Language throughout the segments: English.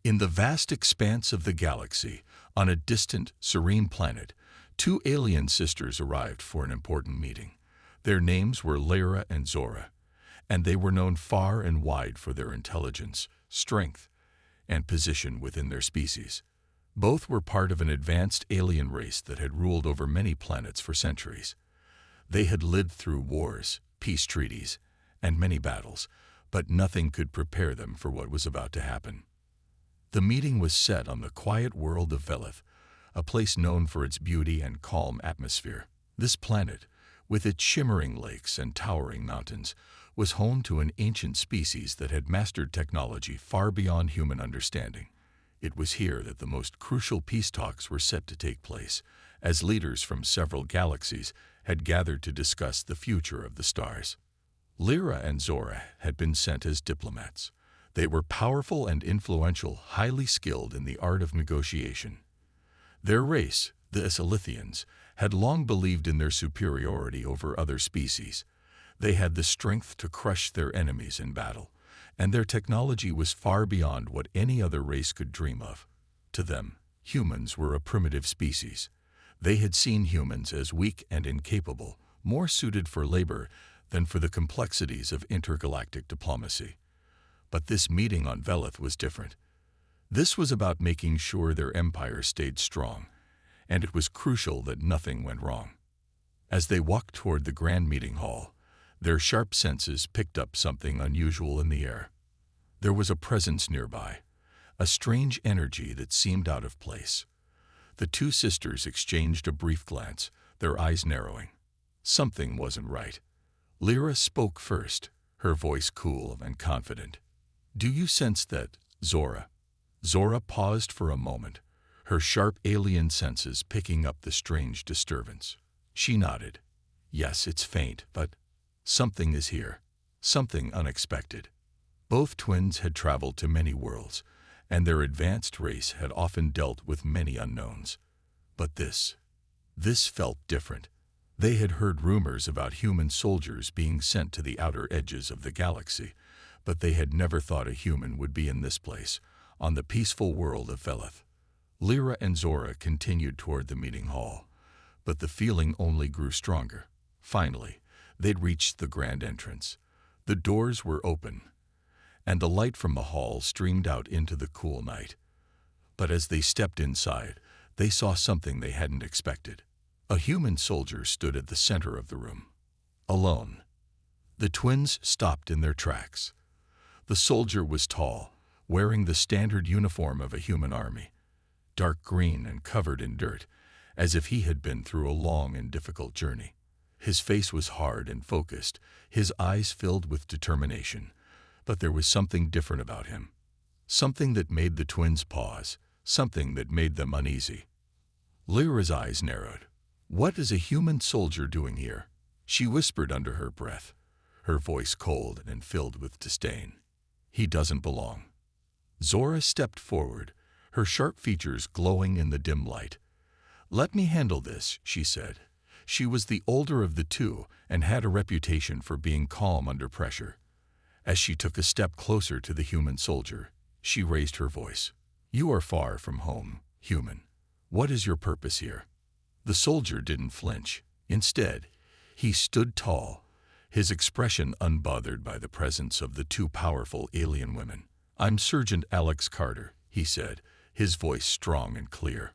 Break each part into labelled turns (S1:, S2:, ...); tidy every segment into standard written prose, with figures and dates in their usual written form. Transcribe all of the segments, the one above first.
S1: In the vast expanse of the galaxy, on a distant, serene planet, two alien sisters arrived for an important meeting. Their names were Lyra and Zora, and they were known far and wide for their intelligence, strength, and position within their species. Both were part of an advanced alien race that had ruled over many planets for centuries. They had lived through wars, peace treaties, and many battles, but nothing could prepare them for what was about to happen. The meeting was set on the quiet world of Velith, a place known for its beauty and calm atmosphere. This planet, with its shimmering lakes and towering mountains, was home to an ancient species that had mastered technology far beyond human understanding. It was here that the most crucial peace talks were set to take place, as leaders from several galaxies had gathered to discuss the future of the stars. Lyra and Zora had been sent as diplomats. They were powerful and influential, highly skilled in the art of negotiation. Their race, the Isilithians, had long believed in their superiority over other species. They had the strength to crush their enemies in battle, and their technology was far beyond what any other race could dream of. To them, humans were a primitive species. They had seen humans as weak and incapable, more suited for labor than for the complexities of intergalactic diplomacy. But this meeting on Velith was different. This was about making sure their empire stayed strong, and it was crucial that nothing went wrong. As they walked toward the grand meeting hall, their sharp senses picked up something unusual in the air. There was a presence nearby, a strange energy that seemed out of place. The two sisters exchanged a brief glance, their eyes narrowing. Something wasn't right. Lyra spoke first, her voice cool and confident. "Do you sense that, Zora?" Zora paused for a moment, her sharp alien senses picking up the strange disturbance. She nodded. "Yes, it's faint, but something is here, something unexpected." Both twins had traveled to many worlds, and their advanced race had often dealt with many unknowns. But this felt different. They had heard rumors about human soldiers being sent to the outer edges of the galaxy, but they had never thought a human would be in this place, on the peaceful world of Velith. Lyra and Zora continued toward the meeting hall, but the feeling only grew stronger. Finally, they'd reached the grand entrance. The doors were open, and the light from the hall streamed out into the cool night. But as they stepped inside, they saw something they hadn't expected. A human soldier stood at the center of the room, alone. The twins stopped in their tracks. The soldier was tall, wearing the standard uniform of a human army, dark green and covered in dirt, as if he had been through a long and difficult journey. His face was hard and focused, his eyes filled with determination, but there was something different about him. Something that made the twins pause, something that made them uneasy. Lyra's eyes narrowed. "What is a human soldier doing here?" she whispered under her breath, her voice cold and filled with disdain. "He doesn't belong." Zora stepped forward, her sharp features glowing in the dim light. "Let me handle this," she said. She was the older of the two and had a reputation for being calm under pressure. As she took a step closer to the human soldier, she raised her voice. "You are far from home, human. What is your purpose here?" The soldier didn't flinch. Instead, he stood tall, his expression unbothered by the presence of the two powerful alien women. "I'm Sergeant Alex Carter," he said, his voice strong and clear.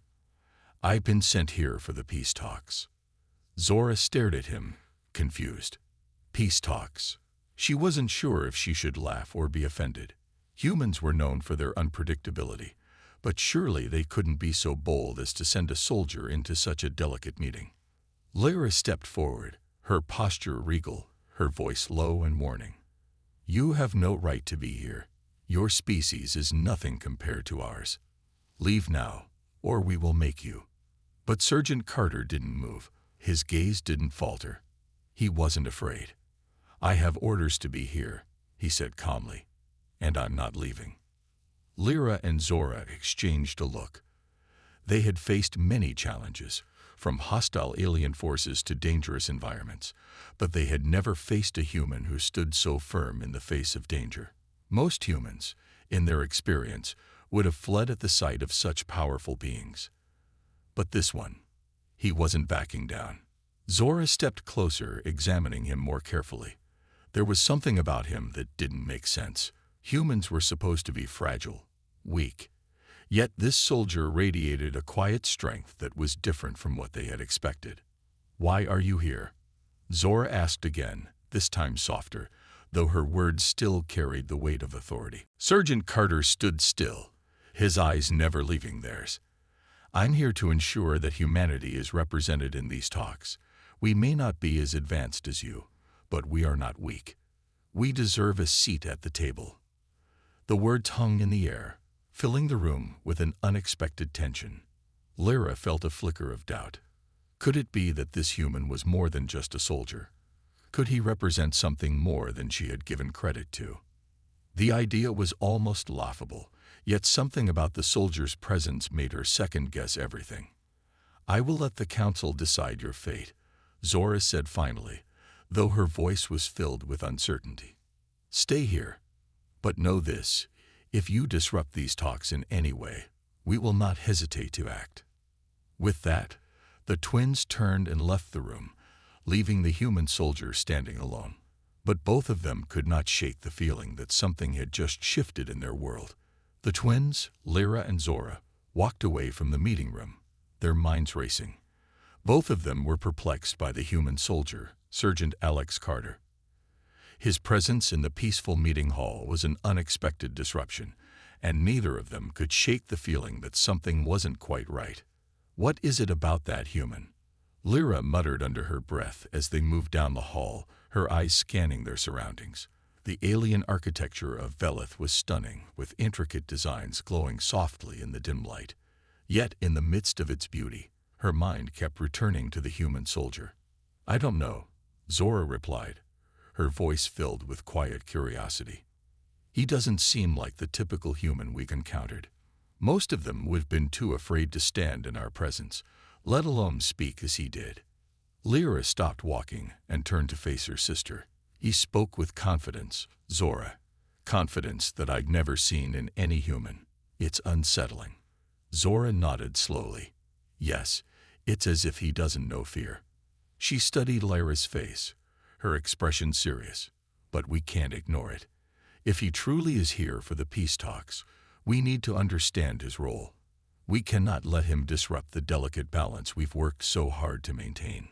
S1: "I've been sent here for the peace talks." Zora stared at him, confused. Peace talks. She wasn't sure if she should laugh or be offended. Humans were known for their unpredictability, but surely they couldn't be so bold as to send a soldier into such a delicate meeting. Lyra stepped forward, her posture regal, her voice low and warning. "You have no right to be here. Your species is nothing compared to ours. Leave now, or we will make you." But Sergeant Carter didn't move. His gaze didn't falter. He wasn't afraid. "I have orders to be here," he said calmly, "and I'm not leaving." Lyra and Zora exchanged a look. They had faced many challenges, from hostile alien forces to dangerous environments, but they had never faced a human who stood so firm in the face of danger. Most humans, in their experience, would have fled at the sight of such powerful beings. But this one, he wasn't backing down. Zora stepped closer, examining him more carefully. There was something about him that didn't make sense. Humans were supposed to be fragile, weak. Yet this soldier radiated a quiet strength that was different from what they had expected. "Why are you here?" Zora asked again, this time softer, though her words still carried the weight of authority. Sergeant Carter stood still, his eyes never leaving theirs. "I'm here to ensure that humanity is represented in these talks. We may not be as advanced as you, but we are not weak. We deserve a seat at the table." The words hung in the air, filling the room with an unexpected tension. Lyra felt a flicker of doubt. Could it be that this human was more than just a soldier? Could he represent something more than she had given credit to? The idea was almost laughable, yet something about the soldier's presence made her second-guess everything. "I will let the council decide your fate," Zora said finally, though her voice was filled with uncertainty. "Stay here. But know this, if you disrupt these talks in any way, we will not hesitate to act." With that, the twins turned and left the room, leaving the human soldier standing alone. But both of them could not shake the feeling that something had just shifted in their world. The twins, Lyra and Zora, walked away from the meeting room, their minds racing. Both of them were perplexed by the human soldier, Sergeant Alex Carter. His presence in the peaceful meeting hall was an unexpected disruption, and neither of them could shake the feeling that something wasn't quite right. "What is it about that human?" Lyra muttered under her breath as they moved down the hall, her eyes scanning their surroundings. The alien architecture of Velith was stunning, with intricate designs glowing softly in the dim light. Yet, in the midst of its beauty, her mind kept returning to the human soldier. "I don't know," Zora replied, her voice filled with quiet curiosity. "He doesn't seem like the typical human we've encountered. Most of them would have been too afraid to stand in our presence, let alone speak as he did." Lyra stopped walking and turned to face her sister. "He spoke with confidence, Zora. Confidence that I'd never seen in any human. It's unsettling." Zora nodded slowly. "Yes, it's as if he doesn't know fear." She studied Lyra's face, her expression serious. "But we can't ignore it. If he truly is here for the peace talks, we need to understand his role. We cannot let him disrupt the delicate balance we've worked so hard to maintain."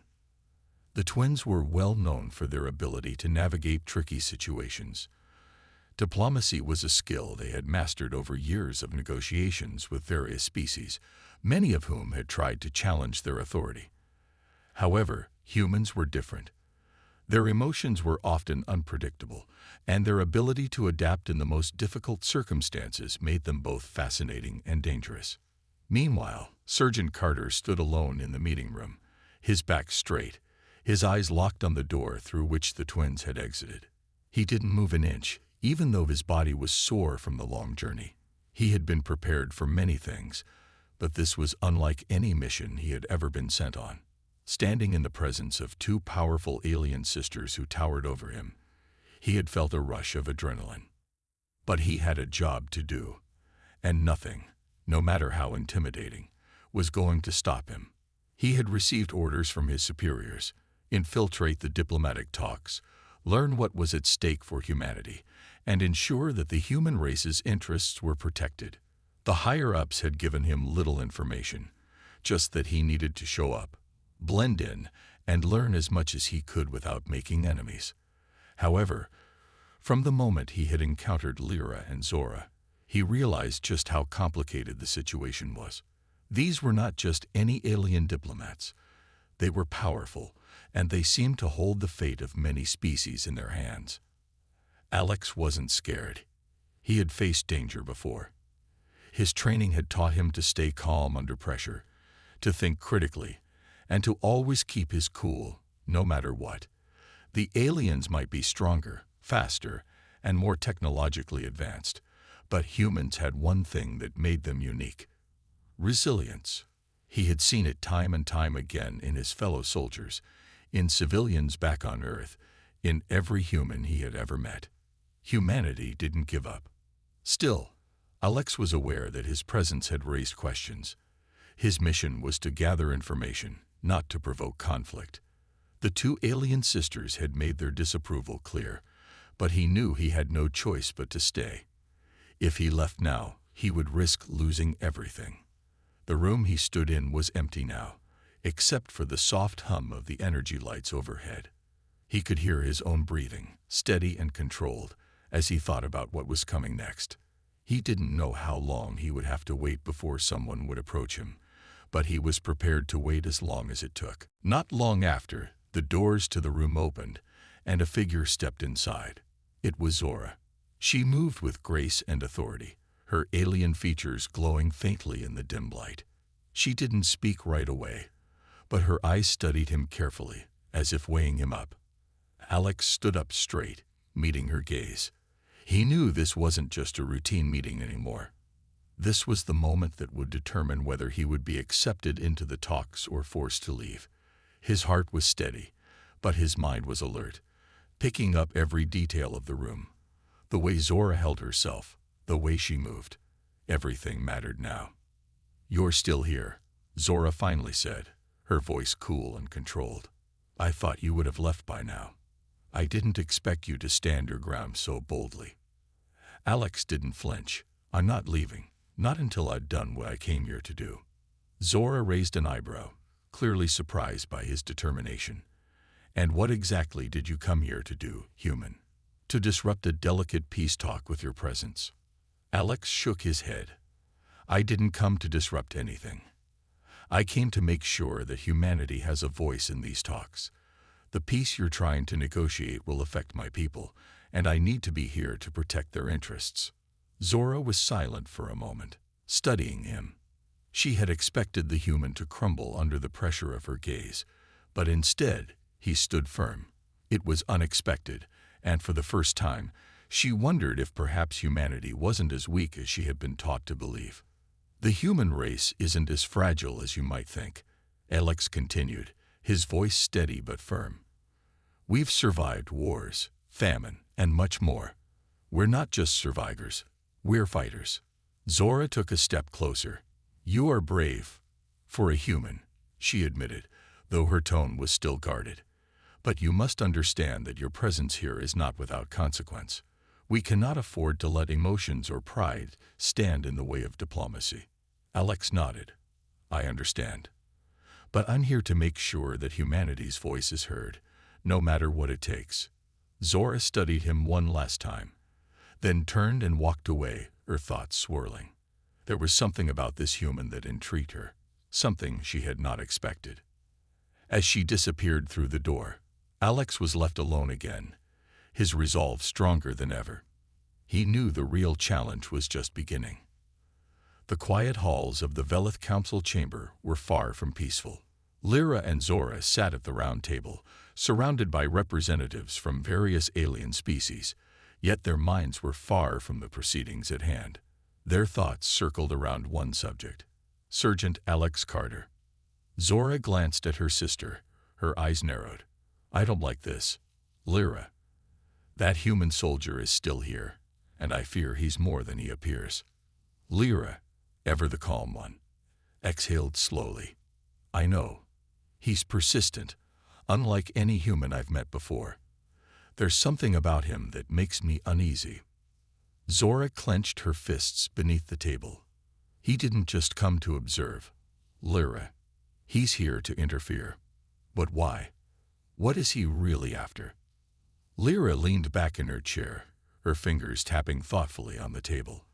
S1: The twins were well known for their ability to navigate tricky situations. Diplomacy was a skill they had mastered over years of negotiations with various species, many of whom had tried to challenge their authority. However, humans were different. Their emotions were often unpredictable, and their ability to adapt in the most difficult circumstances made them both fascinating and dangerous. Meanwhile, Sergeant Carter stood alone in the meeting room, his back straight, his eyes locked on the door through which the twins had exited. He didn't move an inch, even though his body was sore from the long journey. He had been prepared for many things, but this was unlike any mission he had ever been sent on. Standing in the presence of two powerful alien sisters who towered over him, he had felt a rush of adrenaline. But he had a job to do, and nothing, no matter how intimidating, was going to stop him. He had received orders from his superiors: infiltrate the diplomatic talks, learn what was at stake for humanity, and ensure that the human race's interests were protected. The higher-ups had given him little information, just that he needed to show up, blend in, and learn as much as he could without making enemies. However, from the moment he had encountered Lyra and Zora, he realized just how complicated the situation was. These were not just any alien diplomats. They were powerful, and they seemed to hold the fate of many species in their hands. Alex wasn't scared. He had faced danger before. His training had taught him to stay calm under pressure, to think critically, and to always keep his cool, no matter what. The aliens might be stronger, faster, and more technologically advanced, but humans had one thing that made them unique: resilience. He had seen it time and time again in his fellow soldiers, in civilians back on Earth, in every human he had ever met. Humanity didn't give up. Still, Alex was aware that his presence had raised questions. His mission was to gather information, not to provoke conflict. The two alien sisters had made their disapproval clear, but he knew he had no choice but to stay. If he left now, he would risk losing everything. The room he stood in was empty now, except for the soft hum of the energy lights overhead. He could hear his own breathing, steady and controlled, as he thought about what was coming next. He didn't know how long he would have to wait before someone would approach him, but he was prepared to wait as long as it took. Not long after, the doors to the room opened, and a figure stepped inside. It was Zora. She moved with grace and authority, her alien features glowing faintly in the dim light. She didn't speak right away, but her eyes studied him carefully, as if weighing him up. Alex stood up straight, meeting her gaze. He knew this wasn't just a routine meeting anymore. This was the moment that would determine whether he would be accepted into the talks or forced to leave. His heart was steady, but his mind was alert, picking up every detail of the room. The way Zora held herself, the way she moved. Everything mattered now. "You're still here," Zora finally said, her voice cool and controlled. "I thought you would have left by now. I didn't expect you to stand your ground so boldly." Alex didn't flinch. "I'm not leaving, not until I've done what I came here to do." Zora raised an eyebrow, clearly surprised by his determination. "And what exactly did you come here to do, human?" "To disrupt a delicate peace talk with your presence." Alex shook his head. "I didn't come to disrupt anything. I came to make sure that humanity has a voice in these talks. The peace you're trying to negotiate will affect my people, and I need to be here to protect their interests." Zora was silent for a moment, studying him. She had expected the human to crumble under the pressure of her gaze, but instead, he stood firm. It was unexpected, and for the first time, she wondered if perhaps humanity wasn't as weak as she had been taught to believe. "The human race isn't as fragile as you might think," Alex continued, his voice steady but firm. "We've survived wars, famine, and much more. We're not just survivors, we're fighters." Zora took a step closer. "You are brave, for a human," she admitted, though her tone was still guarded. "But you must understand that your presence here is not without consequence. We cannot afford to let emotions or pride stand in the way of diplomacy." Alex nodded. "I understand. But I'm here to make sure that humanity's voice is heard, no matter what it takes." Zora studied him one last time, then turned and walked away, her thoughts swirling. There was something about this human that intrigued her, something she had not expected. As she disappeared through the door, Alex was left alone again, his resolve stronger than ever. He knew the real challenge was just beginning. The quiet halls of the Velith Council chamber were far from peaceful. Lyra and Zora sat at the round table, surrounded by representatives from various alien species, yet their minds were far from the proceedings at hand. Their thoughts circled around one subject: Sergeant Alex Carter. Zora glanced at her sister, her eyes narrowed. "I don't like this, Lyra. That human soldier is still here, and I fear he's more than he appears." Lyra, ever the calm one, exhaled slowly. "I know. He's persistent, unlike any human I've met before. There's something about him that makes me uneasy." Zora clenched her fists beneath the table. "He didn't just come to observe, Lyra. He's here to interfere. But why? What is he really after?" Lyra leaned back in her chair, her fingers tapping thoughtfully on the table.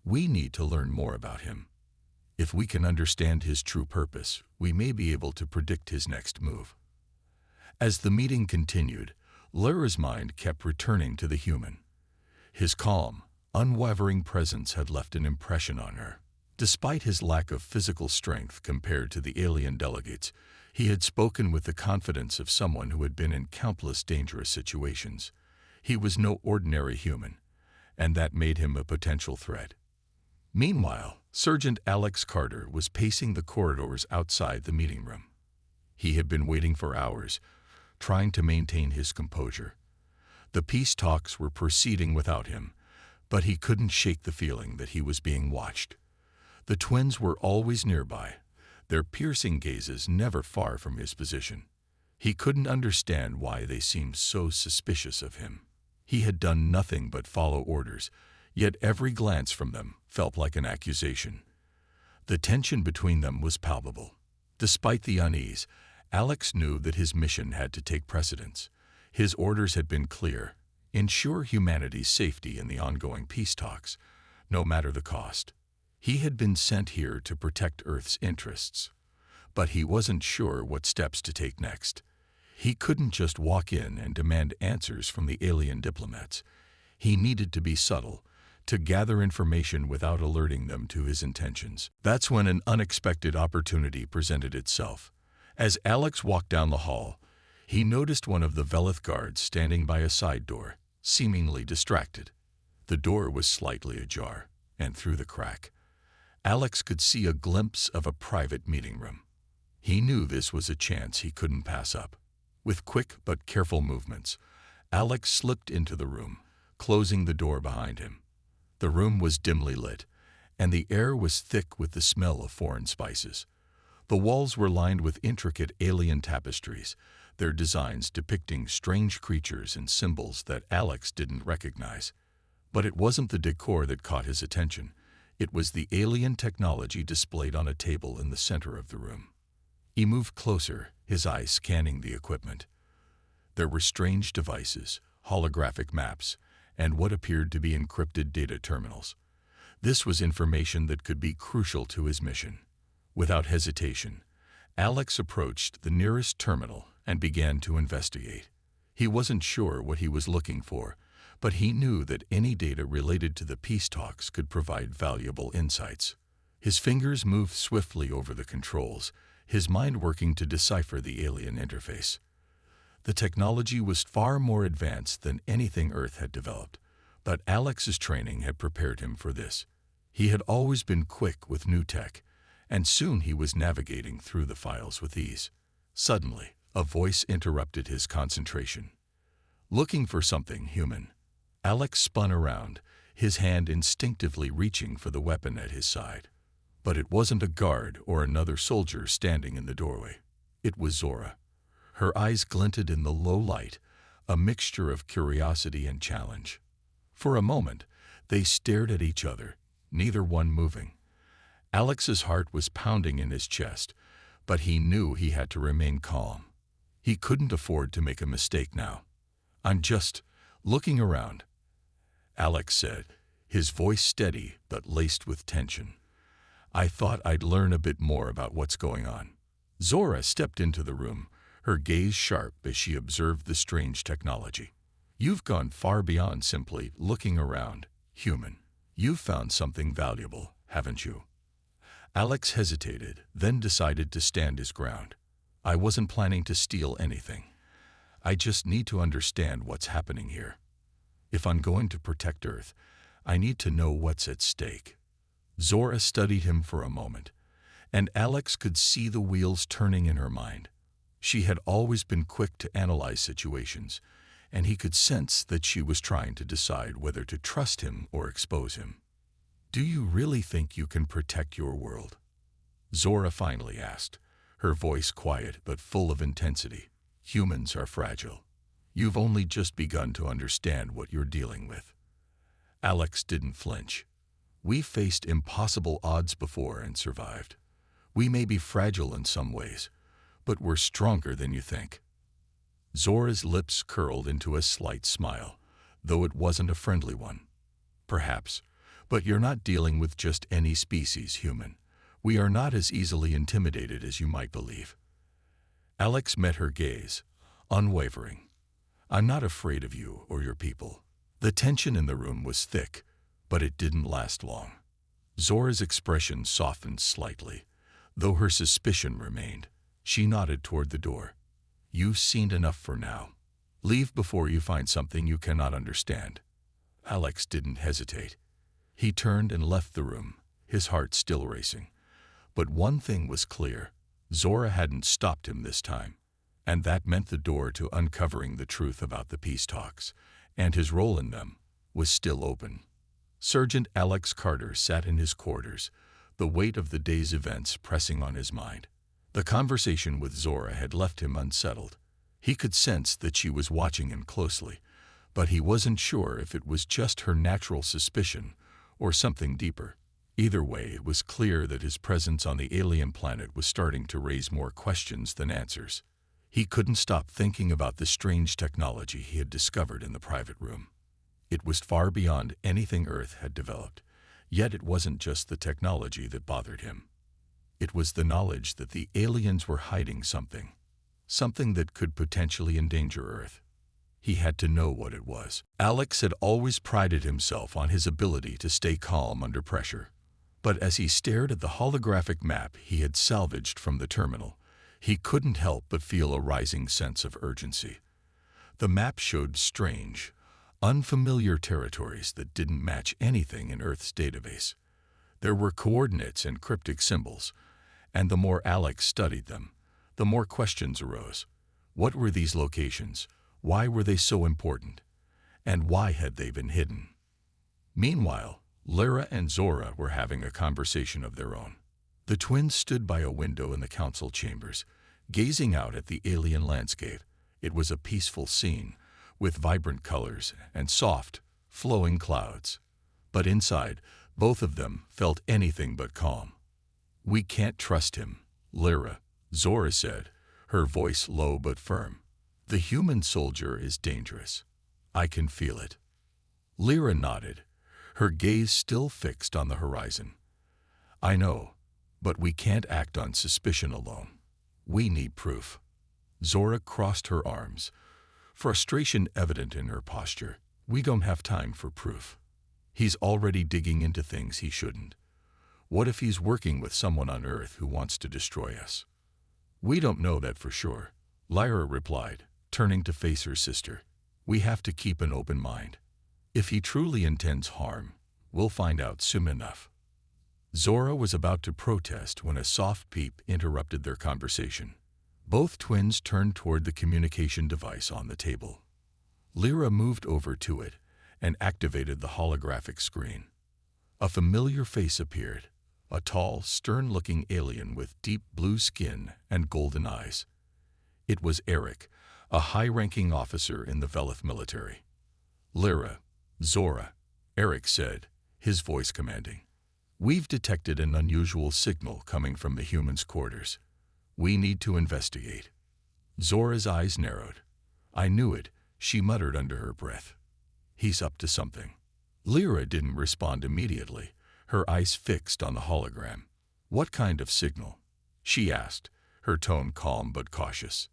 S1: "We need to learn more about him. If we can understand his true purpose, we may be able to predict his next move." As the meeting continued, Lyra's mind kept returning to the human. His calm, unwavering presence had left an impression on her. Despite his lack of physical strength compared to the alien delegates, he had spoken with the confidence of someone who had been in countless dangerous situations. He was no ordinary human, and that made him a potential threat. Meanwhile, Sergeant Alex Carter was pacing the corridors outside the meeting room. He had been waiting for hours, trying to maintain his composure. The peace talks were proceeding without him, but he couldn't shake the feeling that he was being watched. The twins were always nearby, their piercing gazes never far from his position. He couldn't understand why they seemed so suspicious of him. He had done nothing but follow orders, yet every glance from them felt like an accusation. The tension between them was palpable. Despite the unease, Alex knew that his mission had to take precedence. His orders had been clear: ensure humanity's safety in the ongoing peace talks, no matter the cost. He had been sent here to protect Earth's interests, but he wasn't sure what steps to take next. He couldn't just walk in and demand answers from the alien diplomats. He needed to be subtle, to gather information without alerting them to his intentions. That's when an unexpected opportunity presented itself. As Alex walked down the hall, he noticed one of the Velith guards standing by a side door, seemingly distracted. The door was slightly ajar, and through the crack, Alex could see a glimpse of a private meeting room. He knew this was a chance he couldn't pass up. With quick but careful movements, Alex slipped into the room, closing the door behind him. The room was dimly lit, and the air was thick with the smell of foreign spices. The walls were lined with intricate alien tapestries, their designs depicting strange creatures and symbols that Alex didn't recognize. But it wasn't the decor that caught his attention. It was the alien technology displayed on a table in the center of the room. He moved closer, his eyes scanning the equipment. There were strange devices, holographic maps, and what appeared to be encrypted data terminals. This was information that could be crucial to his mission. Without hesitation, Alex approached the nearest terminal and began to investigate. He wasn't sure what he was looking for, but he knew that any data related to the peace talks could provide valuable insights. His fingers moved swiftly over the controls, his mind working to decipher the alien interface. The technology was far more advanced than anything Earth had developed, but Alex's training had prepared him for this. He had always been quick with new tech, and soon he was navigating through the files with ease. Suddenly, a voice interrupted his concentration. Looking for something human, Alex spun around, his hand instinctively reaching for the weapon at his side. But it wasn't a guard or another soldier standing in the doorway. It was Zora. Her eyes glinted in the low light, a mixture of curiosity and challenge. For a moment, they stared at each other, neither one moving. Alex's heart was pounding in his chest, but he knew he had to remain calm. He couldn't afford to make a mistake now. "I'm just looking around," Alex said, his voice steady but laced with tension. "I thought I'd learn a bit more about what's going on." Zora stepped into the room, her gaze sharp as she observed the strange technology. "You've gone far beyond simply looking around, human. You've found something valuable, haven't you?" Alex hesitated, then decided to stand his ground. "I wasn't planning to steal anything. I just need to understand what's happening here. If I'm going to protect Earth, I need to know what's at stake." Zora studied him for a moment, and Alex could see the wheels turning in her mind. She had always been quick to analyze situations, and he could sense that she was trying to decide whether to trust him or expose him. "Do you really think you can protect your world?" Zora finally asked, her voice quiet but full of intensity. "Humans are fragile. You've only just begun to understand what you're dealing with." Alex didn't flinch. "We've faced impossible odds before and survived. We may be fragile in some ways, but we're stronger than you think." Zora's lips curled into a slight smile, though it wasn't a friendly one. "Perhaps, but you're not dealing with just any species, human. We are not as easily intimidated as you might believe." Alex met her gaze, unwavering. "I'm not afraid of you or your people." The tension in the room was thick, but it didn't last long. Zora's expression softened slightly, though her suspicion remained. She nodded toward the door. "You've seen enough for now. Leave before you find something you cannot understand." Alex didn't hesitate. He turned and left the room, his heart still racing. But one thing was clear: Zora hadn't stopped him this time, and that meant the door to uncovering the truth about the peace talks, and his role in them, was still open. Sergeant Alex Carter sat in his quarters, the weight of the day's events pressing on his mind. The conversation with Zora had left him unsettled. He could sense that she was watching him closely, but he wasn't sure if it was just her natural suspicion or something deeper. Either way, it was clear that his presence on the alien planet was starting to raise more questions than answers. He couldn't stop thinking about the strange technology he had discovered in the private room. It was far beyond anything Earth had developed, yet it wasn't just the technology that bothered him. It was the knowledge that the aliens were hiding something that could potentially endanger Earth. He had to know what it was. Alex had always prided himself on his ability to stay calm under pressure. But as he stared at the holographic map he had salvaged from the terminal, he couldn't help but feel a rising sense of urgency. The map showed strange, unfamiliar territories that didn't match anything in Earth's database. There were coordinates and cryptic symbols, and the more Alex studied them, the more questions arose. What were these locations? Why were they so important? And why had they been hidden? Meanwhile, Lyra and Zora were having a conversation of their own. The twins stood by a window in the council chambers, gazing out at the alien landscape. It was a peaceful scene, with vibrant colors and soft, flowing clouds. But inside, both of them felt anything but calm. "We can't trust him," Lyra, Zora said, her voice low but firm. "The human soldier is dangerous. I can feel it." Lyra nodded, her gaze still fixed on the horizon. "I know, but we can't act on suspicion alone. We need proof." Zora crossed her arms, frustration evident in her posture. "We don't have time for proof. He's already digging into things he shouldn't. What if he's working with someone on Earth who wants to destroy us?" "We don't know that for sure," Lyra replied, turning to face her sister. "We have to keep an open mind. If he truly intends harm, we'll find out soon enough." Zora was about to protest when a soft peep interrupted their conversation. Both twins turned toward the communication device on the table. Lyra moved over to it and activated the holographic screen. A familiar face appeared, a tall, stern-looking alien with deep blue skin and golden eyes. It was Eric, a high-ranking officer in the Velith military. "Lyra, Zora," Eric said, his voice commanding. "We've detected an unusual signal coming from the humans' quarters. We need to investigate." Zora's eyes narrowed. "I knew it," she muttered under her breath. "He's up to something." Lyra didn't respond immediately, her eyes fixed on the hologram. "What kind of signal?" she asked, her tone calm but cautious.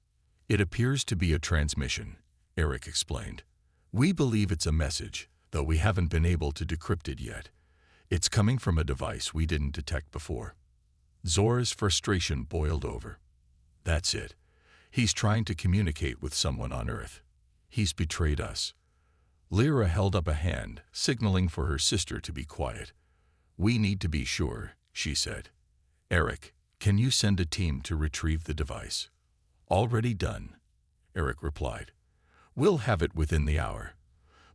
S1: "It appears to be a transmission," Eric explained. "We believe it's a message, though we haven't been able to decrypt it yet. It's coming from a device we didn't detect before." Zora's frustration boiled over. "That's it. He's trying to communicate with someone on Earth. He's betrayed us." Lyra held up a hand, signaling for her sister to be quiet. "We need to be sure," she said. "Eric, can you send a team to retrieve the device?" "Already done," Eric replied. "We'll have it within the hour,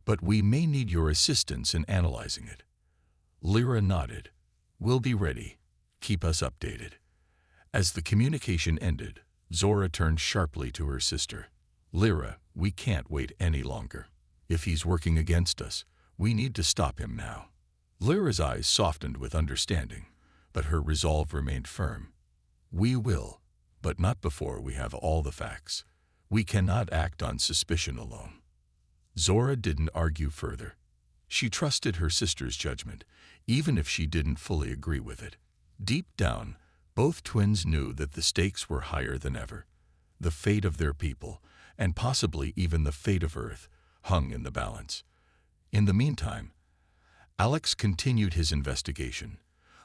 S1: but we may need your assistance in analyzing it." Lyra nodded. "We'll be ready. Keep us updated." As the communication ended, Zora turned sharply to her sister. "Lyra, we can't wait any longer. If he's working against us, we need to stop him now." Lyra's eyes softened with understanding, but her resolve remained firm. "We will, but not before we have all the facts. We cannot act on suspicion alone." Zora didn't argue further. She trusted her sister's judgment, even if she didn't fully agree with it. Deep down, both twins knew that the stakes were higher than ever. The fate of their people, and possibly even the fate of Earth, hung in the balance. In the meantime, Alex continued his investigation,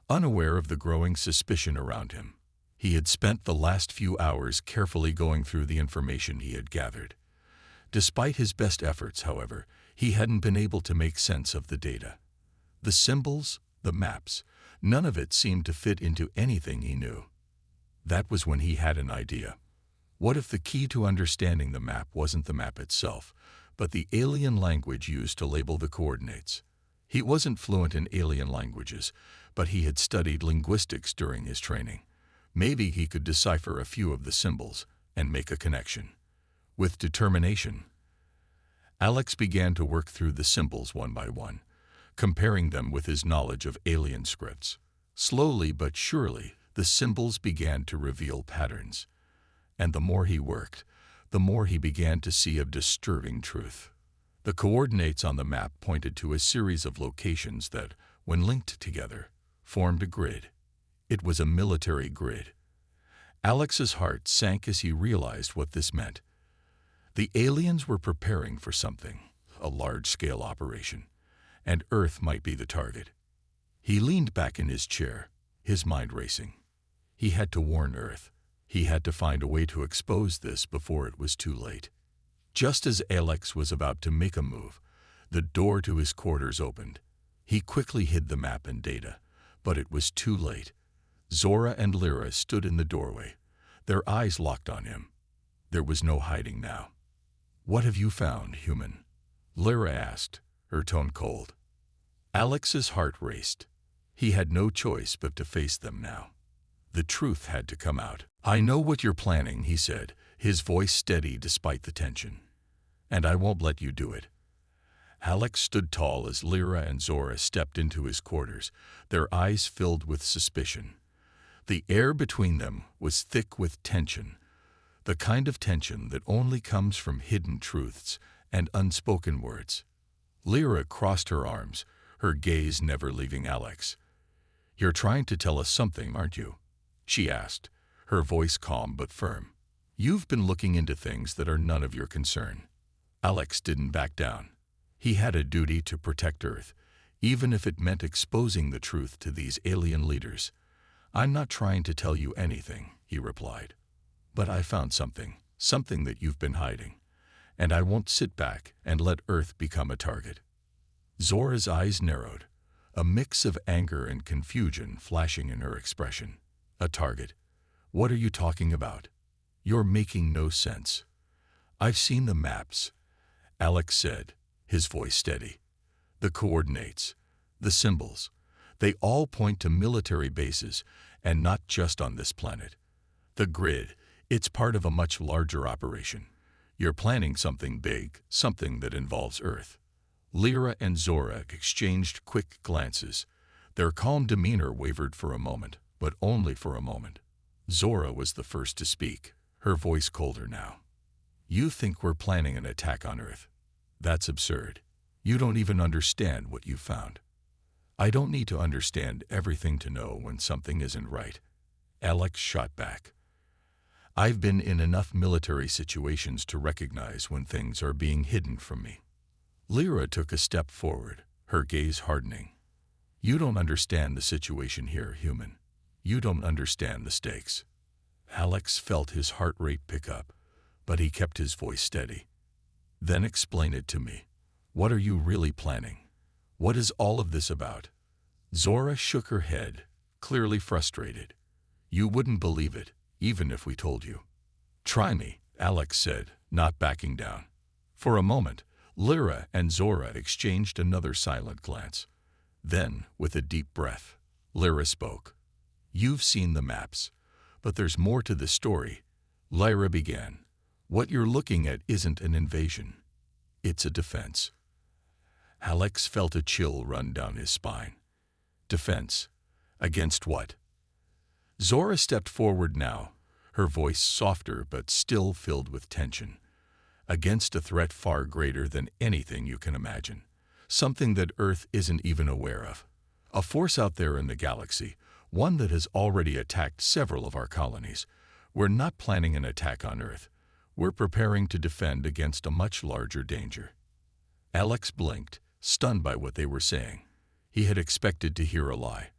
S1: unaware of the growing suspicion around him. He had spent the last few hours carefully going through the information he had gathered. Despite his best efforts, however, he hadn't been able to make sense of the data. The symbols, the maps, none of it seemed to fit into anything he knew. That was when he had an idea. What if the key to understanding the map wasn't the map itself, but the alien language used to label the coordinates? He wasn't fluent in alien languages, but he had studied linguistics during his training. Maybe he could decipher a few of the symbols and make a connection. With determination, Alex began to work through the symbols one by one, comparing them with his knowledge of alien scripts. Slowly but surely, the symbols began to reveal patterns. And the more he worked, the more he began to see a disturbing truth. The coordinates on the map pointed to a series of locations that, when linked together, formed a grid. It was a military grid. Alex's heart sank as he realized what this meant. The aliens were preparing for something, a large-scale operation, and Earth might be the target. He leaned back in his chair, his mind racing. He had to warn Earth. He had to find a way to expose this before it was too late. Just as Alex was about to make a move, the door to his quarters opened. He quickly hid the map and data, but it was too late. Zora and Lyra stood in the doorway, their eyes locked on him. There was no hiding now. "What have you found, human?" Lyra asked, her tone cold. Alex's heart raced. He had no choice but to face them now. The truth had to come out. "I know what you're planning," he said, his voice steady despite the tension. "And I won't let you do it." Alex stood tall as Lyra and Zora stepped into his quarters, their eyes filled with suspicion. The air between them was thick with tension, the kind of tension that only comes from hidden truths and unspoken words. Lyra crossed her arms, her gaze never leaving Alex. "You're trying to tell us something, aren't you?" she asked, her voice calm but firm. "You've been looking into things that are none of your concern." Alex didn't back down. He had a duty to protect Earth, even if it meant exposing the truth to these alien leaders. "I'm not trying to tell you anything," he replied. "But I found something that you've been hiding, and I won't sit back and let Earth become a target." Zora's eyes narrowed, a mix of anger and confusion flashing in her expression. "A target? What are you talking about? You're making no sense." "I've seen the maps," Alex said, his voice steady. "The coordinates, the symbols, they all point to military bases, and not just on this planet. The grid, it's part of a much larger operation. You're planning something big, something that involves Earth." Lyra and Zora exchanged quick glances. Their calm demeanor wavered for a moment, but only for a moment. Zora was the first to speak, her voice colder now. "You think we're planning an attack on Earth? That's absurd. You don't even understand what you found." "I don't need to understand everything to know when something isn't right," Alex shot back. "I've been in enough military situations to recognize when things are being hidden from me." Lyra took a step forward, her gaze hardening. "You don't understand the situation here, human. You don't understand the stakes." Alex felt his heart rate pick up, but he kept his voice steady. "Then explain it to me. What are you really planning? What is all of this about?" Zora shook her head, clearly frustrated. "You wouldn't believe it, even if we told you." "Try me," Alex said, not backing down. For a moment, Lyra and Zora exchanged another silent glance. Then, with a deep breath, Lyra spoke. "You've seen the maps, but there's more to the story," Lyra began. "What you're looking at isn't an invasion. It's a defense." Alex felt a chill run down his spine. Defense? Against what? Zora stepped forward now, her voice softer but still filled with tension. Against a threat far greater than anything you can imagine. Something that Earth isn't even aware of. A force out there in the galaxy, one that has already attacked several of our colonies. We're not planning an attack on Earth. We're preparing to defend against a much larger danger. Alex blinked, stunned by what they were saying. He had expected to hear a lie,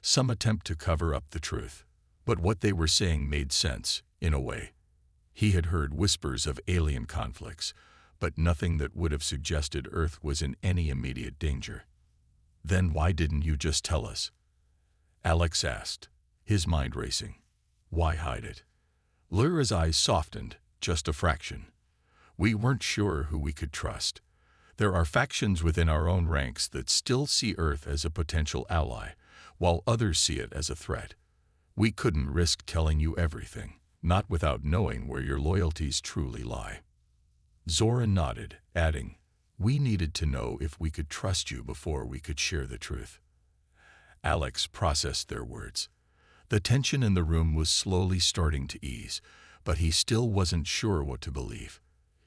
S1: some attempt to cover up the truth. But what they were saying made sense, in a way. He had heard whispers of alien conflicts, but nothing that would have suggested Earth was in any immediate danger. "Then why didn't you just tell us?" Alex asked, his mind racing. "Why hide it?" Lyra's eyes softened, just a fraction. "We weren't sure who we could trust. There are factions within our own ranks that still see Earth as a potential ally, while others see it as a threat. We couldn't risk telling you everything, not without knowing where your loyalties truly lie. Zora nodded, adding, "We needed to know if we could trust you before we could share the truth." Alex processed their words. The tension in the room was slowly starting to ease, but he still wasn't sure what to believe.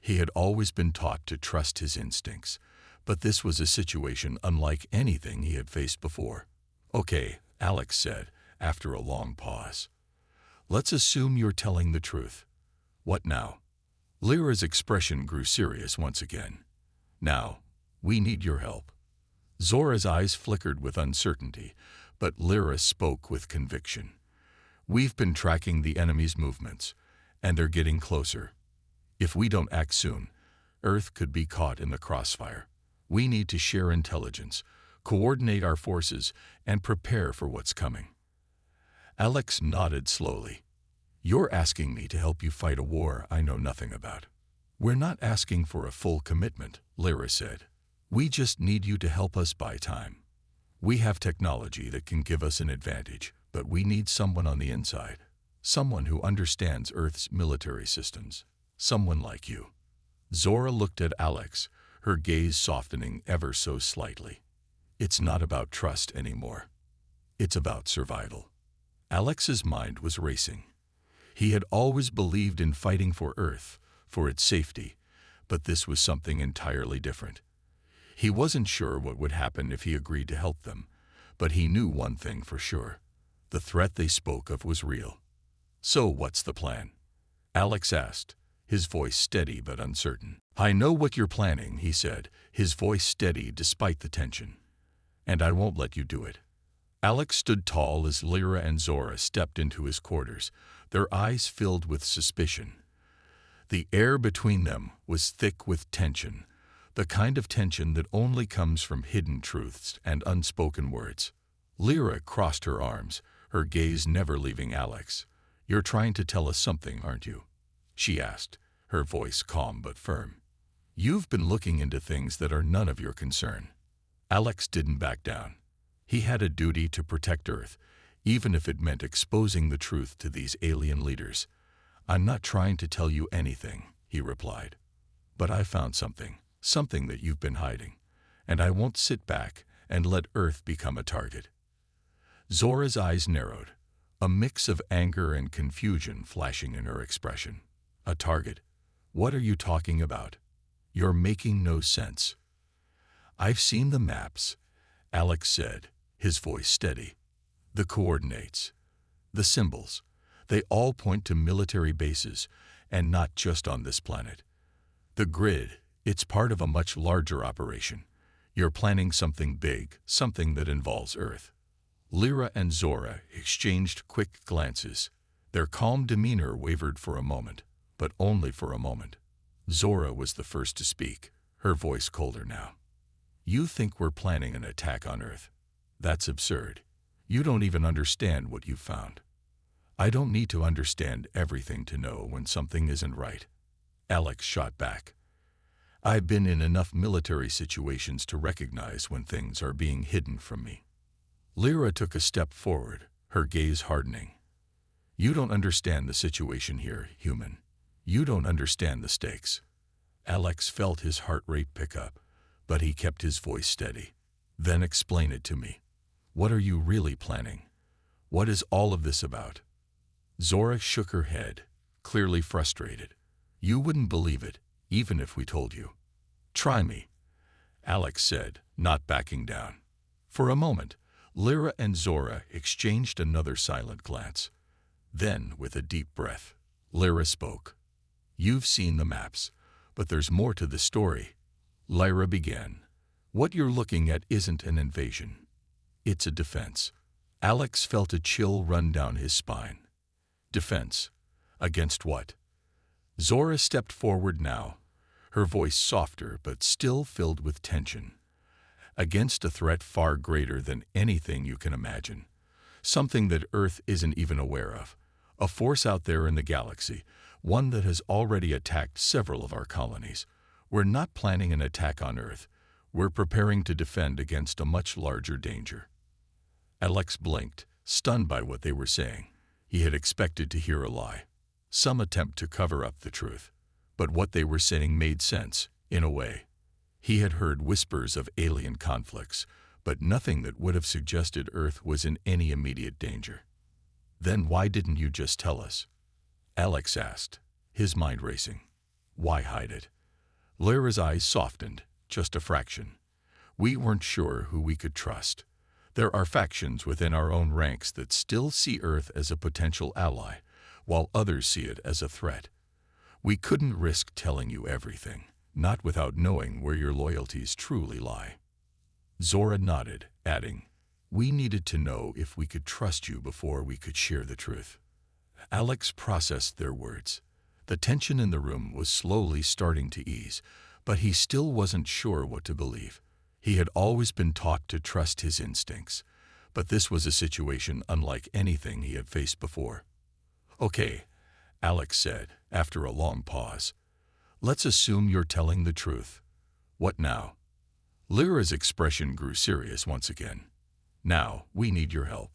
S1: He had always been taught to trust his instincts, but this was a situation unlike anything he had faced before. "Okay," Alex said, after a long pause. "Let's assume you're telling the truth. What now?" Lyra's expression grew serious once again. "Now, we need your help." Zora's eyes flickered with uncertainty, but Lyra spoke with conviction. "We've been tracking the enemy's movements, and they're getting closer. If we don't act soon, Earth could be caught in the crossfire. We need to share intelligence, coordinate our forces, and prepare for what's coming." Alex nodded slowly. "You're asking me to help you fight a war I know nothing about." "We're not asking for a full commitment," Lyra said. "We just need you to help us buy time. We have technology that can give us an advantage, but we need someone on the inside, someone who understands Earth's military systems, someone like you." Zora looked at Alex, her gaze softening ever so slightly. "It's not about trust anymore. It's about survival." Alex's mind was racing. He had always believed in fighting for Earth, for its safety, but this was something entirely different. He wasn't sure what would happen if he agreed to help them, but he knew one thing for sure. The threat they spoke of was real. "So what's the plan?" Alex asked, his voice steady but uncertain. "I know what you're planning," he said, his voice steady despite the tension. "And I won't let you do it." Alex stood tall as Lyra and Zora stepped into his quarters, their eyes filled with suspicion. The air between them was thick with tension, the kind of tension that only comes from hidden truths and unspoken words. Lyra crossed her arms, her gaze never leaving Alex. "You're trying to tell us something, aren't you?" she asked, her voice calm but firm. "You've been looking into things that are none of your concern." Alex didn't back down. He had a duty to protect Earth, even if it meant exposing the truth to these alien leaders. "I'm not trying to tell you anything," he replied. "But I found something that you've been hiding, and I won't sit back and let Earth become a target." Zora's eyes narrowed, a mix of anger and confusion flashing in her expression. "A target? What are you talking about? You're making no sense." "I've seen the maps," Alex said, his voice steady. "The coordinates, the symbols, they all point to military bases, and not just on this planet. The grid, it's part of a much larger operation. You're planning something big, something that involves Earth." Lyra and Zora exchanged quick glances. Their calm demeanor wavered for a moment, but only for a moment. Zora was the first to speak, her voice colder now. "You think we're planning an attack on Earth? That's absurd. You don't even understand what you've found." "I don't need to understand everything to know when something isn't right," Alex shot back. "I've been in enough military situations to recognize when things are being hidden from me." Lyra took a step forward, her gaze hardening. "You don't understand the situation here, human. You don't understand the stakes." Alex felt his heart rate pick up, but he kept his voice steady. "Then explain it to me. What are you really planning? What is all of this about?" Zora shook her head, clearly frustrated. "You wouldn't believe it, even if we told you." "Try me," Alex said, not backing down. For a moment, Lyra and Zora exchanged another silent glance. Then, with a deep breath, Lyra spoke. "You've seen the maps, but there's more to the story." Lyra began. "What you're looking at isn't an invasion. It's a defense." Alex felt a chill run down his spine. "Defense? Against what?" Zora stepped forward now, her voice softer but still filled with tension. "Against a threat far greater than anything you can imagine. Something that Earth isn't even aware of. A force out there in the galaxy, one that has already attacked several of our colonies. We're not planning an attack on Earth. We're preparing to defend against a much larger danger. Alex blinked, stunned by what they were saying. He had expected to hear a lie, some attempt to cover up the truth. But what they were saying made sense, in a way. He had heard whispers of alien conflicts, but nothing that would have suggested Earth was in any immediate danger. Then why didn't you just tell us? Alex asked, his mind racing. Why hide it? Lyra's eyes softened, just a fraction. We weren't sure who we could trust. There are factions within our own ranks that still see Earth as a potential ally, while others see it as a threat. We couldn't risk telling you everything, not without knowing where your loyalties truly lie. Zora nodded, adding, we needed to know if we could trust you before we could share the truth. Alex processed their words. The tension in the room was slowly starting to ease, but he still wasn't sure what to believe. He had always been taught to trust his instincts, but this was a situation unlike anything he had faced before. Okay, Alex said, after a long pause. Let's assume you're telling the truth. What now? Lyra's expression grew serious once again. Now, we need your help.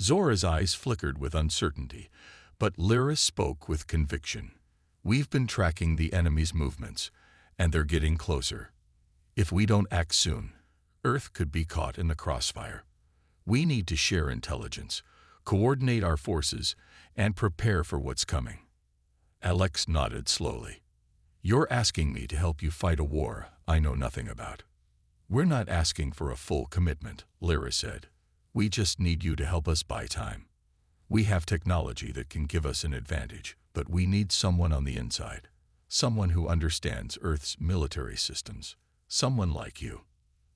S1: Zora's eyes flickered with uncertainty, but Lyra spoke with conviction. We've been tracking the enemy's movements, and they're getting closer. If we don't act soon, Earth could be caught in the crossfire. We need to share intelligence, coordinate our forces, and prepare for what's coming. Alex nodded slowly. You're asking me to help you fight a war I know nothing about. We're not asking for a full commitment, Lyra said. We just need you to help us buy time. We have technology that can give us an advantage, but we need someone on the inside. Someone who understands Earth's military systems. Someone like you.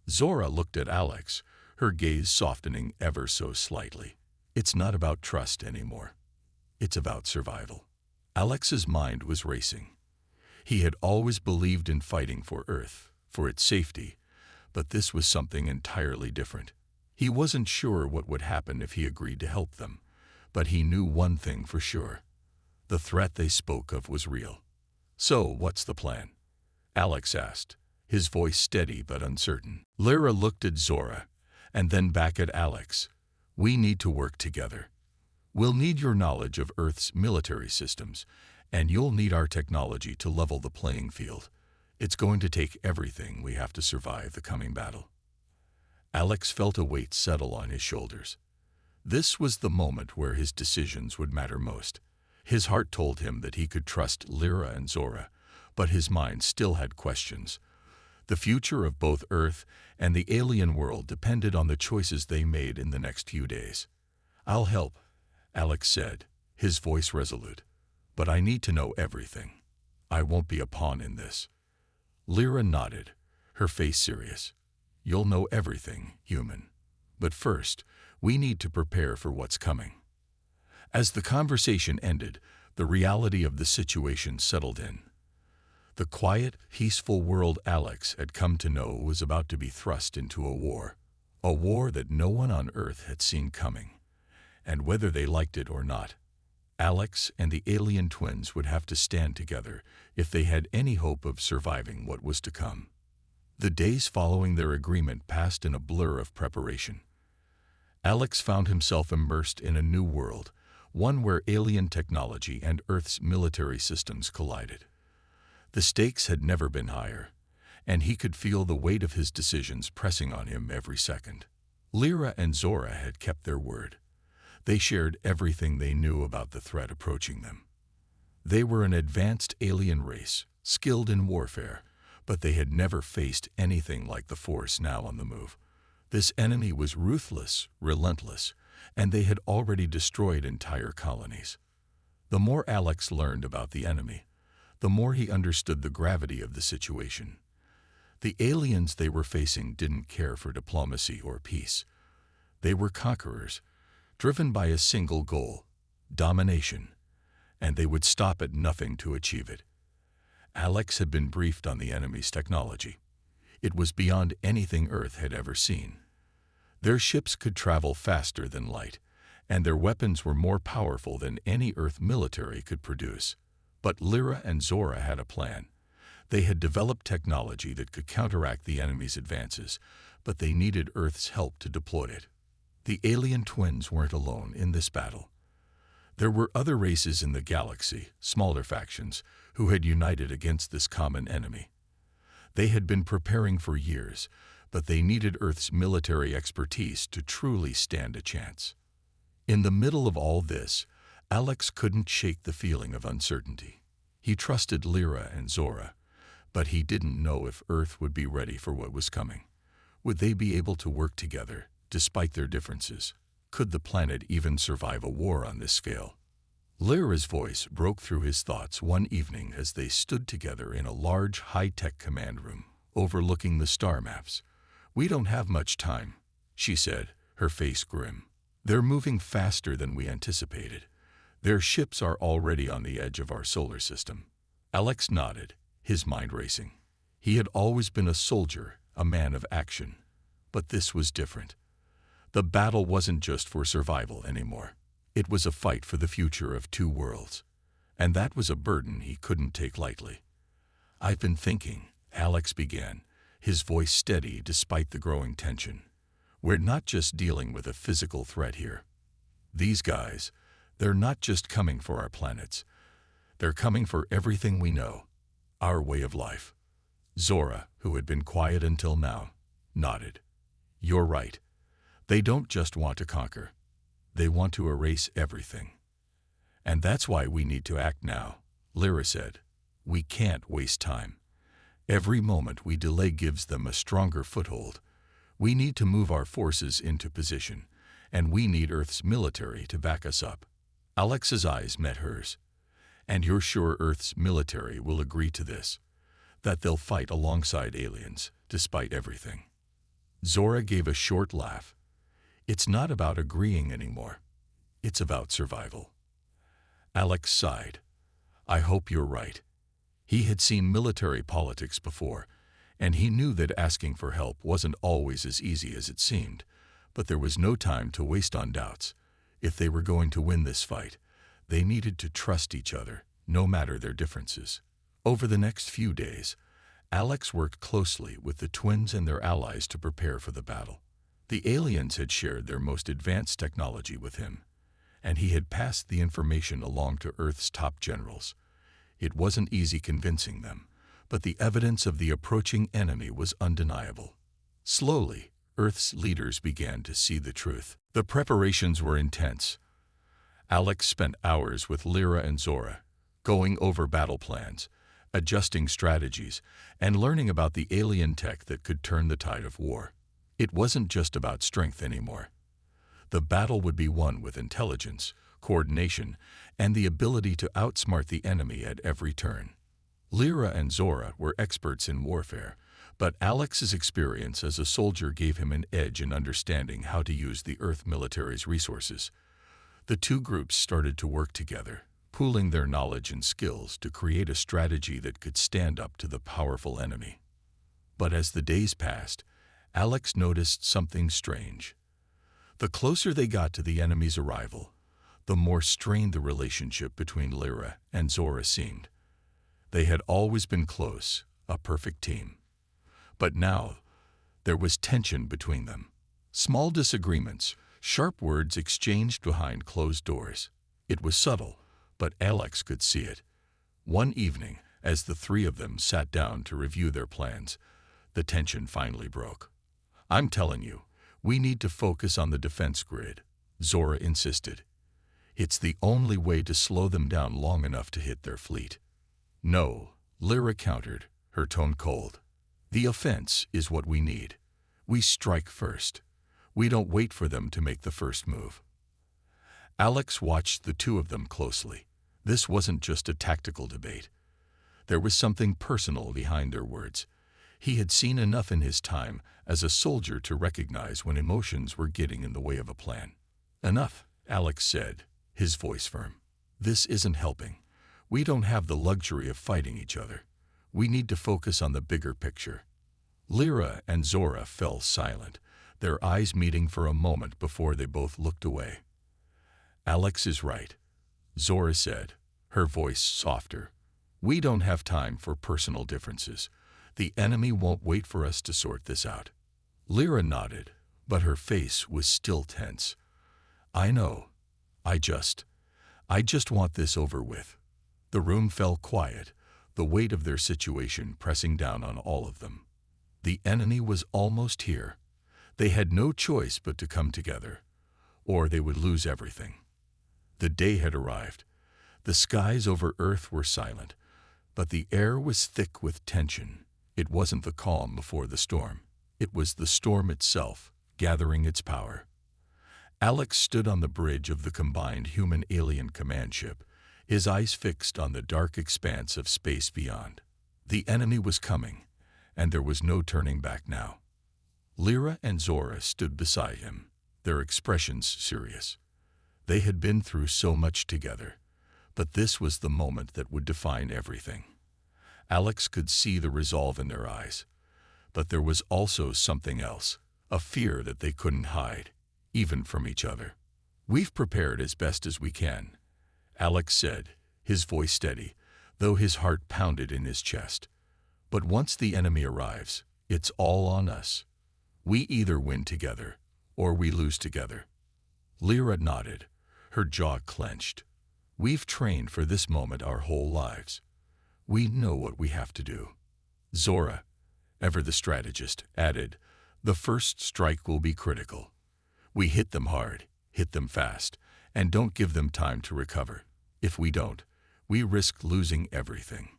S1: Zora looked at Alex, her gaze softening ever so slightly. It's not about trust anymore. It's about survival. Alex's mind was racing. He had always believed in fighting for Earth, for its safety, but this was something entirely different. He wasn't sure what would happen if he agreed to help them, but he knew one thing for sure. The threat they spoke of was real. So, what's the plan? Alex asked, his voice steady but uncertain. Lyra looked at Zora, and then back at Alex. We need to work together. We'll need your knowledge of Earth's military systems, and you'll need our technology to level the playing field. It's going to take everything we have to survive the coming battle. Alex felt a weight settle on his shoulders. This was the moment where his decisions would matter most. His heart told him that he could trust Lyra and Zora, but his mind still had questions. The future of both Earth and the alien world depended on the choices they made in the next few days. I'll help, Alex said, his voice resolute. But I need to know everything. I won't be a pawn in this. Lyra nodded, her face serious. You'll know everything, human. But first, we need to prepare for what's coming. As the conversation ended, the reality of the situation settled in. The quiet, peaceful world Alex had come to know was about to be thrust into a war that no one on Earth had seen coming. And whether they liked it or not, Alex and the alien twins would have to stand together if they had any hope of surviving what was to come. The days following their agreement passed in a blur of preparation. Alex found himself immersed in a new world, one where alien technology and Earth's military systems collided. The stakes had never been higher, and he could feel the weight of his decisions pressing on him every second. Lyra and Zora had kept their word. They shared everything they knew about the threat approaching them. They were an advanced alien race, skilled in warfare, but they had never faced anything like the force now on the move. This enemy was ruthless, relentless, and they had already destroyed entire colonies. The more Alex learned about the enemy, the more he understood the gravity of the situation. The aliens they were facing didn't care for diplomacy or peace. They were conquerors, driven by a single goal, domination, and they would stop at nothing to achieve it. Alex had been briefed on the enemy's technology. It was beyond anything Earth had ever seen. Their ships could travel faster than light, and their weapons were more powerful than any Earth military could produce. But Lyra and Zora had a plan. They had developed technology that could counteract the enemy's advances, but they needed Earth's help to deploy it. The alien twins weren't alone in this battle. There were other races in the galaxy, smaller factions, who had united against this common enemy. They had been preparing for years, but they needed Earth's military expertise to truly stand a chance. In the middle of all this, Alex couldn't shake the feeling of uncertainty. He trusted Lyra and Zora, but he didn't know if Earth would be ready for what was coming. Would they be able to work together, despite their differences? Could the planet even survive a war on this scale? Lyra's voice broke through his thoughts one evening as they stood together in a large, high-tech command room, overlooking the star maps. "We don't have much time," she said, her face grim. "They're moving faster than we anticipated. Their ships are already on the edge of our solar system." Alex nodded, his mind racing. He had always been a soldier, a man of action. But this was different. The battle wasn't just for survival anymore. It was a fight for the future of two worlds. And that was a burden he couldn't take lightly. "I've been thinking," Alex began, his voice steady despite the growing tension. "We're not just dealing with a physical threat here. These guys, they're not just coming for our planets. They're coming for everything we know, our way of life." Zora, who had been quiet until now, nodded. "You're right. They don't just want to conquer. They want to erase everything. And that's why we need to act now," Lyra said. "We can't waste time. Every moment we delay gives them a stronger foothold. We need to move our forces into position, and we need Earth's military to back us up." Alex's eyes met hers. "And you're sure Earth's military will agree to this? That they'll fight alongside aliens, despite everything?" Zora gave a short laugh. "It's not about agreeing anymore. It's about survival." Alex sighed. "I hope you're right." He had seen military politics before, and he knew that asking for help wasn't always as easy as it seemed. But there was no time to waste on doubts. If they were going to win this fight, they needed to trust each other, no matter their differences. Over the next few days, Alex worked closely with the twins and their allies to prepare for the battle. The aliens had shared their most advanced technology with him, and he had passed the information along to Earth's top generals. It wasn't easy convincing them, but the evidence of the approaching enemy was undeniable. Slowly, Earth's leaders began to see the truth. The preparations were intense. Alex spent hours with Lyra and Zora, going over battle plans, adjusting strategies, and learning about the alien tech that could turn the tide of war. It wasn't just about strength anymore. The battle would be won with intelligence, coordination, and the ability to outsmart the enemy at every turn. Lyra and Zora were experts in warfare, but Alex's experience as a soldier gave him an edge in understanding how to use the Earth military's resources. The two groups started to work together, pooling their knowledge and skills to create a strategy that could stand up to the powerful enemy. But as the days passed, Alex noticed something strange. The closer they got to the enemy's arrival, the more strained the relationship between Lyra and Zora seemed. They had always been close, a perfect team. But now, there was tension between them. Small disagreements, sharp words exchanged behind closed doors. It was subtle, but Alex could see it. One evening, as the three of them sat down to review their plans, the tension finally broke. "I'm telling you, we need to focus on the defense grid," Zora insisted. "It's the only way to slow them down long enough to hit their fleet." "No," Lyra countered, her tone cold. "The offense is what we need. We strike first. We don't wait for them to make the first move." Alex watched the two of them closely. This wasn't just a tactical debate. There was something personal behind their words. He had seen enough in his time as a soldier to recognize when emotions were getting in the way of a plan. "Enough," Alex said, his voice firm. "This isn't helping. We don't have the luxury of fighting each other. We need to focus on the bigger picture." Lyra and Zora fell silent, their eyes meeting for a moment before they both looked away. "Alex is right," Zora said, her voice softer. We don't have time for personal differences. The enemy won't wait for us to sort this out. Lyra nodded, but her face was still tense. I know. I just want this over with. The room fell quiet, the weight of their situation pressing down on all of them. The enemy was almost here. They had no choice but to come together, or they would lose everything. The day had arrived. The skies over Earth were silent, but the air was thick with tension. It wasn't the calm before the storm. It was the storm itself, gathering its power. Alex stood on the bridge of the combined human-alien command ship, his eyes fixed on the dark expanse of space beyond. The enemy was coming, and there was no turning back now. Lyra and Zora stood beside him, their expressions serious. They had been through so much together, but this was the moment that would define everything. Alex could see the resolve in their eyes, but there was also something else, a fear that they couldn't hide, even from each other. We've prepared as best as we can, Alex said, his voice steady, though his heart pounded in his chest. But once the enemy arrives, it's all on us. We either win together, or we lose together. Lyra nodded, her jaw clenched. We've trained for this moment our whole lives. We know what we have to do. Zora, ever the strategist, added, the first strike will be critical. We hit them hard, hit them fast, and don't give them time to recover. If we don't, we risk losing everything.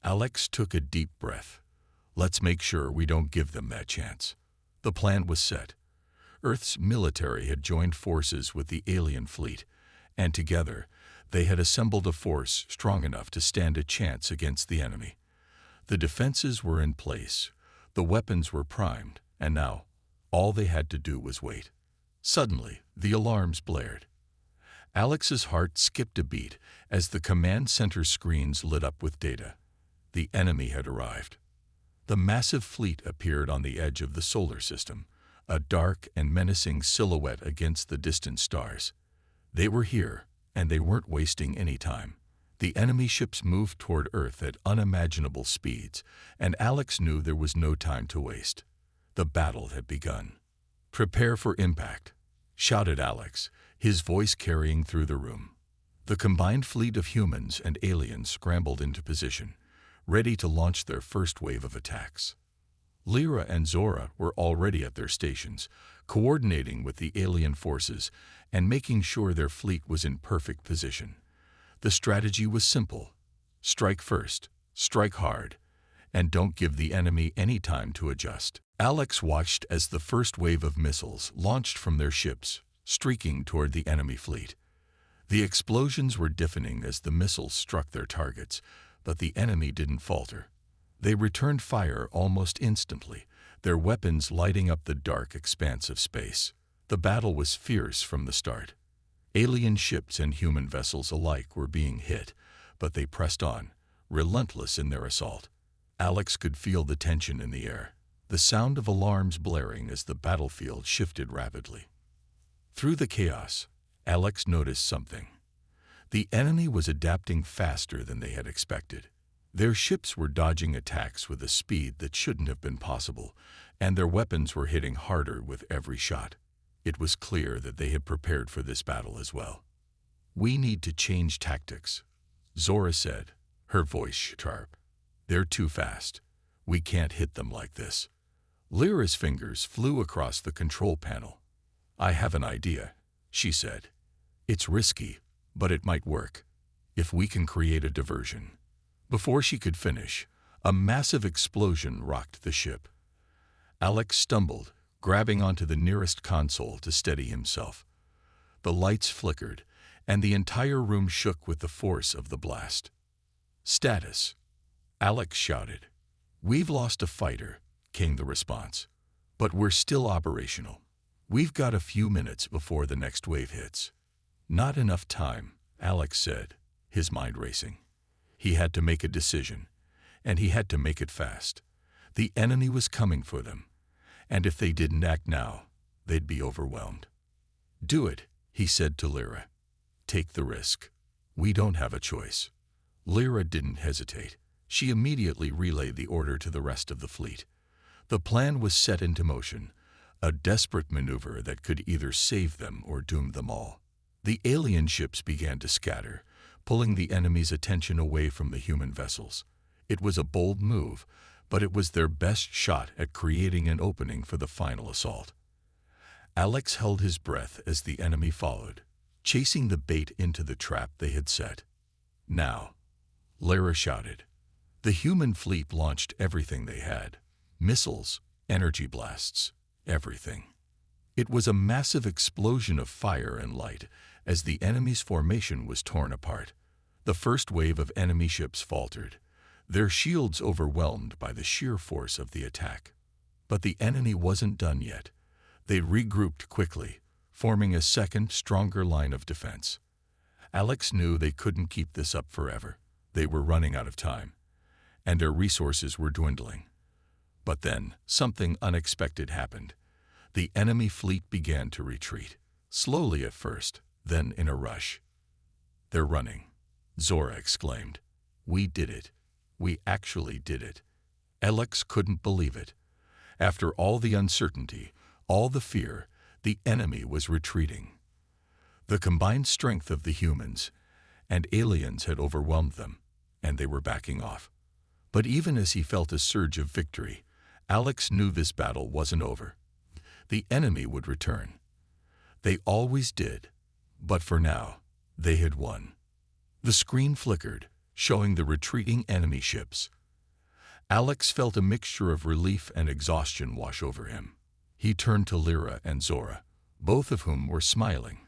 S1: Alex took a deep breath. Let's make sure we don't give them that chance. The plan was set. Earth's military had joined forces with the alien fleet, and together they had assembled a force strong enough to stand a chance against the enemy. The defenses were in place, the weapons were primed, and now all they had to do was wait. Suddenly, the alarms blared. Alex's heart skipped a beat as the command center screens lit up with data. The enemy had arrived. The massive fleet appeared on the edge of the solar system, a dark and menacing silhouette against the distant stars. They were here, and they weren't wasting any time. The enemy ships moved toward Earth at unimaginable speeds, and Alex knew there was no time to waste. The battle had begun. Prepare for impact, shouted Alex, his voice carrying through the room. The combined fleet of humans and aliens scrambled into position, ready to launch their first wave of attacks. Lyra and Zora were already at their stations, coordinating with the alien forces and making sure their fleet was in perfect position. The strategy was simple. Strike first, strike hard, and don't give the enemy any time to adjust. Alex watched as the first wave of missiles launched from their ships, streaking toward the enemy fleet. The explosions were deafening as the missiles struck their targets, but the enemy didn't falter. They returned fire almost instantly, their weapons lighting up the dark expanse of space. The battle was fierce from the start. Alien ships and human vessels alike were being hit, but they pressed on, relentless in their assault. Alex could feel the tension in the air, the sound of alarms blaring as the battlefield shifted rapidly. Through the chaos, Alex noticed something. The enemy was adapting faster than they had expected. Their ships were dodging attacks with a speed that shouldn't have been possible, and their weapons were hitting harder with every shot. It was clear that they had prepared for this battle as well. We need to change tactics, Zora said, her voice sharp. They're too fast. We can't hit them like this. Lyra's fingers flew across the control panel. I have an idea, she said. It's risky, but it might work, if we can create a diversion. Before she could finish, a massive explosion rocked the ship. Alex stumbled, grabbing onto the nearest console to steady himself. The lights flickered, and the entire room shook with the force of the blast. Status, Alex shouted. We've lost a fighter, came the response. But we're still operational. We've got a few minutes before the next wave hits. Not enough time, Alex said, his mind racing. He had to make a decision, and he had to make it fast. The enemy was coming for them, and if they didn't act now, they'd be overwhelmed. Do it, he said to Lyra. Take the risk. We don't have a choice. Lyra didn't hesitate. She immediately relayed the order to the rest of the fleet. The plan was set into motion, a desperate maneuver that could either save them or doom them all. The alien ships began to scatter, pulling the enemy's attention away from the human vessels. It was a bold move, but it was their best shot at creating an opening for the final assault. Alex held his breath as the enemy followed, chasing the bait into the trap they had set. "Now," Lyra shouted. The human fleet launched everything they had: missiles, energy blasts, everything. It was a massive explosion of fire and light as the enemy's formation was torn apart. The first wave of enemy ships faltered, their shields overwhelmed by the sheer force of the attack. But the enemy wasn't done yet. They regrouped quickly, forming a second, stronger line of defense. Alex knew they couldn't keep this up forever. They were running out of time, and their resources were dwindling. But then, something unexpected happened. The enemy fleet began to retreat, slowly at first, then in a rush. "They're running," Zora exclaimed. "We did it. We actually did it." Alex couldn't believe it. After all the uncertainty, all the fear, the enemy was retreating. The combined strength of the humans and aliens had overwhelmed them, and they were backing off. But even as he felt a surge of victory, Alex knew this battle wasn't over. The enemy would return. They always did, but for now, they had won. The screen flickered, showing the retreating enemy ships. Alex felt a mixture of relief and exhaustion wash over him. He turned to Lyra and Zora, both of whom were smiling,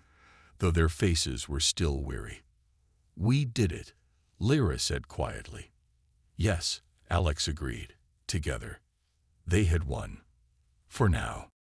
S1: though their faces were still weary. "We did it," Lyra said quietly. "Yes," Alex agreed. Together, they had won. For now.